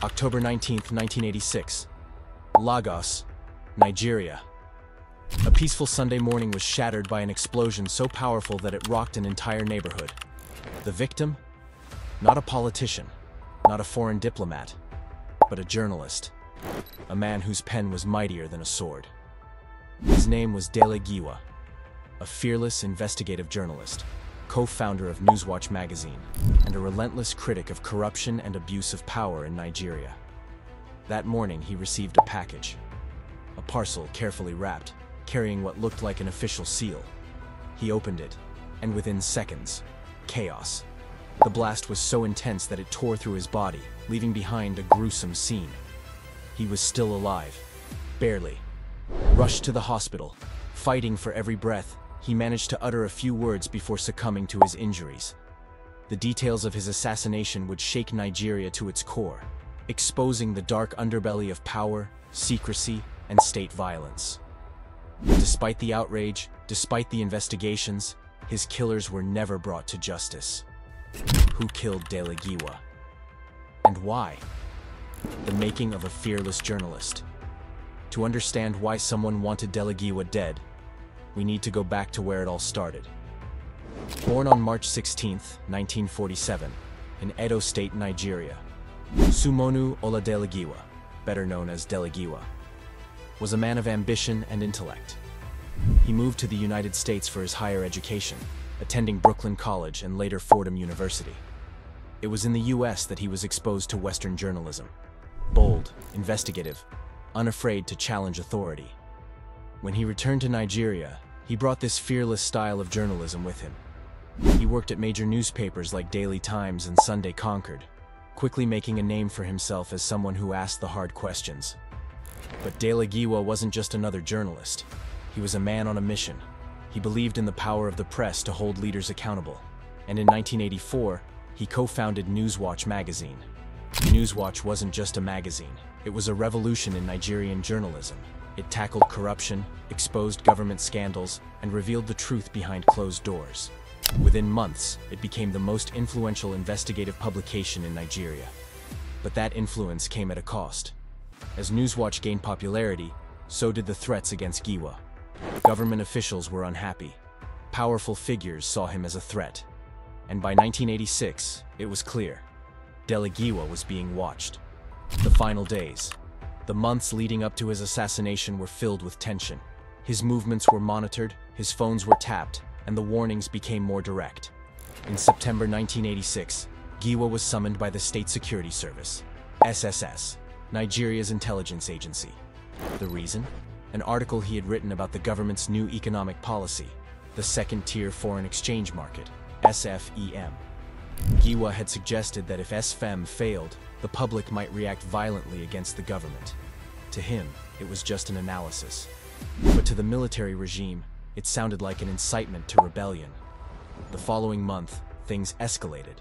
October 19, 1986. Lagos, Nigeria. A peaceful Sunday morning was shattered by an explosion so powerful that it rocked an entire neighborhood. The victim? Not a politician, not a foreign diplomat, but a journalist. A man whose pen was mightier than a sword. His name was Dele Giwa, a fearless investigative journalist, co-founder of Newswatch magazine, and a relentless critic of corruption and abuse of power in Nigeria. That morning he received a package. A parcel carefully wrapped, carrying what looked like an official seal. He opened it, and within seconds, chaos. The blast was so intense that it tore through his body, leaving behind a gruesome scene. He was still alive, barely. Rushed to the hospital, fighting for every breath, he managed to utter a few words before succumbing to his injuries. The details of his assassination would shake Nigeria to its core, exposing the dark underbelly of power, secrecy, and state violence. Despite the outrage, despite the investigations, his killers were never brought to justice. Who killed Dele Giwa? And why? The making of a fearless journalist. To understand why someone wanted Dele Giwa dead, we need to go back to where it all started. Born on March 16, 1947, in Edo State, Nigeria, Sumonu Dele Giwa, better known as Dele Giwa, was a man of ambition and intellect. He moved to the United States for his higher education, attending Brooklyn College and later Fordham University. It was in the US that he was exposed to Western journalism. Bold, investigative, unafraid to challenge authority. When he returned to Nigeria, he brought this fearless style of journalism with him. He worked at major newspapers like Daily Times and Sunday Concord, quickly making a name for himself as someone who asked the hard questions. But Dele Giwa wasn't just another journalist. He was a man on a mission. He believed in the power of the press to hold leaders accountable. And in 1984, he co-founded Newswatch magazine. Newswatch wasn't just a magazine. It was a revolution in Nigerian journalism. It tackled corruption, exposed government scandals, and revealed the truth behind closed doors. Within months, it became the most influential investigative publication in Nigeria. But that influence came at a cost. As Newswatch gained popularity, so did the threats against Giwa. Government officials were unhappy. Powerful figures saw him as a threat. And by 1986, it was clear. Dele Giwa was being watched. The final days, the months leading up to his assassination were filled with tension. His movements were monitored, his phones were tapped, and the warnings became more direct. In September 1986, Giwa was summoned by the State Security Service, SSS, Nigeria's intelligence agency. The reason? An article he had written about the government's new economic policy, the second-tier foreign exchange market, SFEM. Giwa had suggested that if SFEM failed, the public might react violently against the government. To him, it was just an analysis. But to the military regime, it sounded like an incitement to rebellion. The following month, things escalated.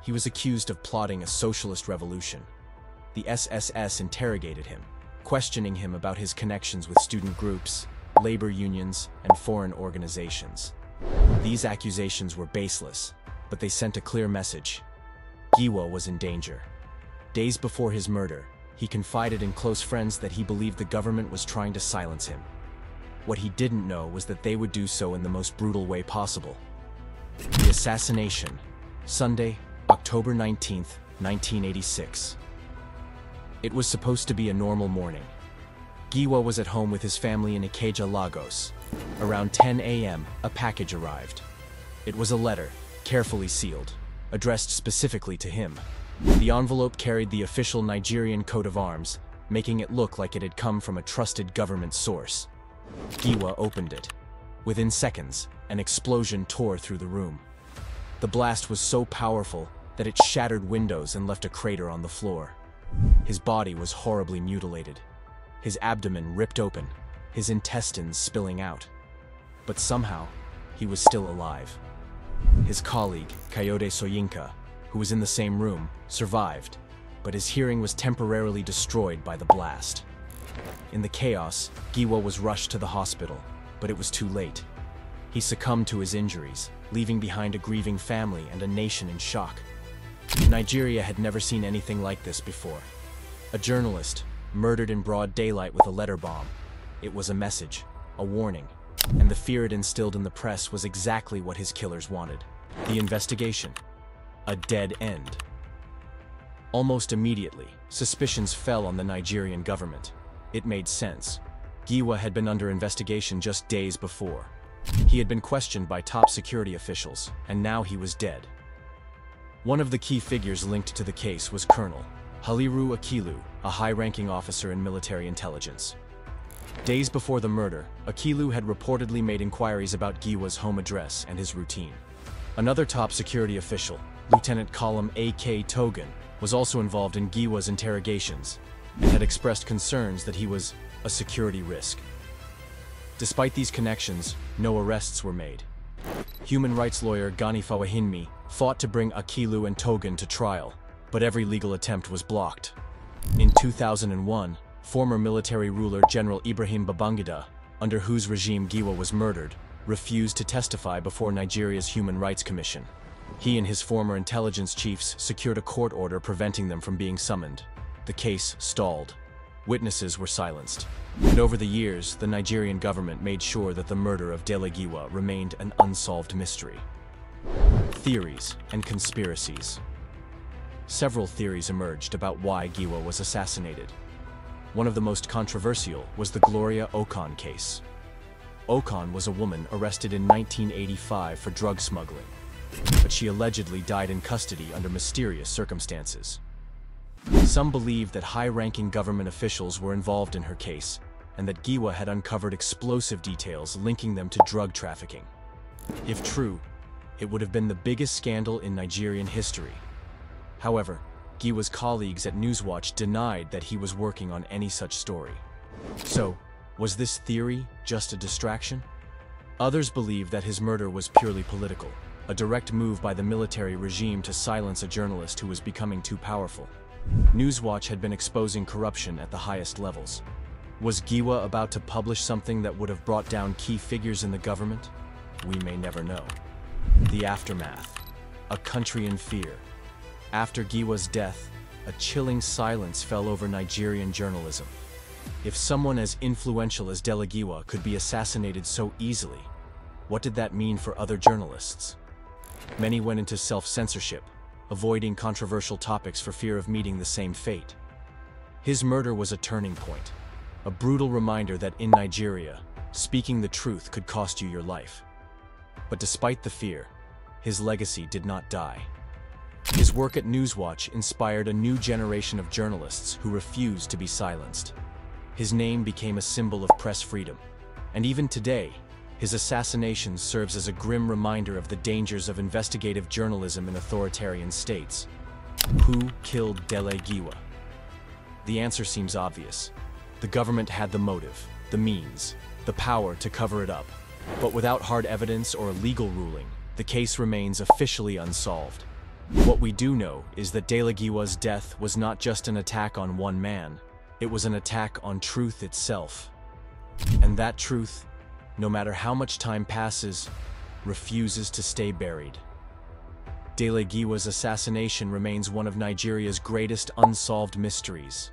He was accused of plotting a socialist revolution. The SSS interrogated him, questioning him about his connections with student groups, labor unions, and foreign organizations. These accusations were baseless, but they sent a clear message. Giwa was in danger. Days before his murder, he confided in close friends that he believed the government was trying to silence him. What he didn't know was that they would do so in the most brutal way possible. The assassination, Sunday, October 19, 1986. It was supposed to be a normal morning. Giwa was at home with his family in Ikeja, Lagos. Around 10 a.m., a package arrived. It was a letter, carefully sealed, addressed specifically to him. The envelope carried the official Nigerian coat of arms, making it look like it had come from a trusted government source. Giwa opened it. Within seconds, an explosion tore through the room. The blast was so powerful that it shattered windows and left a crater on the floor. His body was horribly mutilated, his abdomen ripped open, his intestines spilling out. But somehow, he was still alive. His colleague, Kayode Soyinka, who was in the same room, survived, but his hearing was temporarily destroyed by the blast. In the chaos, Giwa was rushed to the hospital, but it was too late. He succumbed to his injuries, leaving behind a grieving family and a nation in shock. Nigeria had never seen anything like this before. A journalist, murdered in broad daylight with a letter bomb. It was a message, a warning, and the fear it instilled in the press was exactly what his killers wanted. The investigation. A dead end. Almost immediately, suspicions fell on the Nigerian government. It made sense. Giwa had been under investigation just days before. He had been questioned by top security officials, and now he was dead. One of the key figures linked to the case was Colonel Haliru Akilu, a high-ranking officer in military intelligence. Days before the murder, Akilu had reportedly made inquiries about Giwa's home address and his routine. Another top security official, Lieutenant Column A.K. Togan, was also involved in Giwa's interrogations and had expressed concerns that he was a security risk. Despite these connections, no arrests were made. Human rights lawyer Gani Fawahinmi fought to bring Akilu and Togan to trial, but every legal attempt was blocked. In 2001, former military ruler General Ibrahim Babangida, under whose regime Giwa was murdered, refused to testify before Nigeria's Human Rights Commission. He and his former intelligence chiefs secured a court order preventing them from being summoned. The case stalled. Witnesses were silenced. And over the years, the Nigerian government made sure that the murder of Dele Giwa remained an unsolved mystery. Theories and conspiracies. Several theories emerged about why Giwa was assassinated. One of the most controversial was the Gloria Okon case. Okon was a woman arrested in 1985 for drug smuggling, but she allegedly died in custody under mysterious circumstances. Some believe that high-ranking government officials were involved in her case, and that Giwa had uncovered explosive details linking them to drug trafficking. If true, it would have been the biggest scandal in Nigerian history. However, Giwa's colleagues at Newswatch denied that he was working on any such story. So, was this theory just a distraction? Others believe that his murder was purely political, a direct move by the military regime to silence a journalist who was becoming too powerful. Newswatch had been exposing corruption at the highest levels. Was Giwa about to publish something that would have brought down key figures in the government? We may never know. The aftermath. A country in fear. After Giwa's death, a chilling silence fell over Nigerian journalism. If someone as influential as Dele Giwa could be assassinated so easily, what did that mean for other journalists? Many went into self-censorship, avoiding controversial topics for fear of meeting the same fate. His murder was a turning point, a brutal reminder that in Nigeria, speaking the truth could cost you your life. But despite the fear, his legacy did not die. His work at Newswatch inspired a new generation of journalists who refused to be silenced. His name became a symbol of press freedom, and even today, his assassination serves as a grim reminder of the dangers of investigative journalism in authoritarian states. Who killed Dele Giwa? The answer seems obvious. The government had the motive, the means, the power to cover it up. But without hard evidence or a legal ruling, the case remains officially unsolved. What we do know is that Dele Giwa's death was not just an attack on one man, it was an attack on truth itself. And that truth, no matter how much time passes, refuses to stay buried. Dele Giwa's assassination remains one of Nigeria's greatest unsolved mysteries.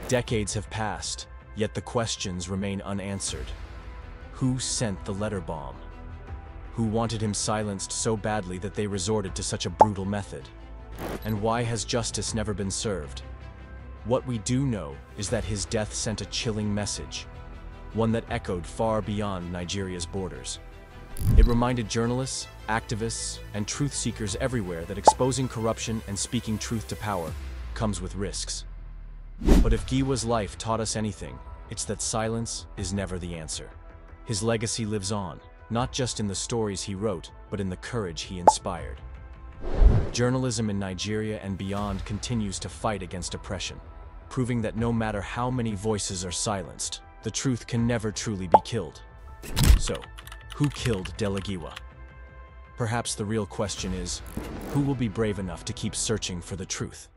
Decades have passed, yet the questions remain unanswered. Who sent the letter bomb? Who wanted him silenced so badly that they resorted to such a brutal method? And why has justice never been served? What we do know is that his death sent a chilling message, one that echoed far beyond Nigeria's borders. It reminded journalists, activists, and truth seekers everywhere that exposing corruption and speaking truth to power comes with risks. But if Giwa's life taught us anything, it's that silence is never the answer. His legacy lives on, not just in the stories he wrote, but in the courage he inspired. Journalism in Nigeria and beyond continues to fight against oppression, proving that no matter how many voices are silenced, the truth can never truly be killed. So, who killed Dele Giwa? Perhaps the real question is, who will be brave enough to keep searching for the truth?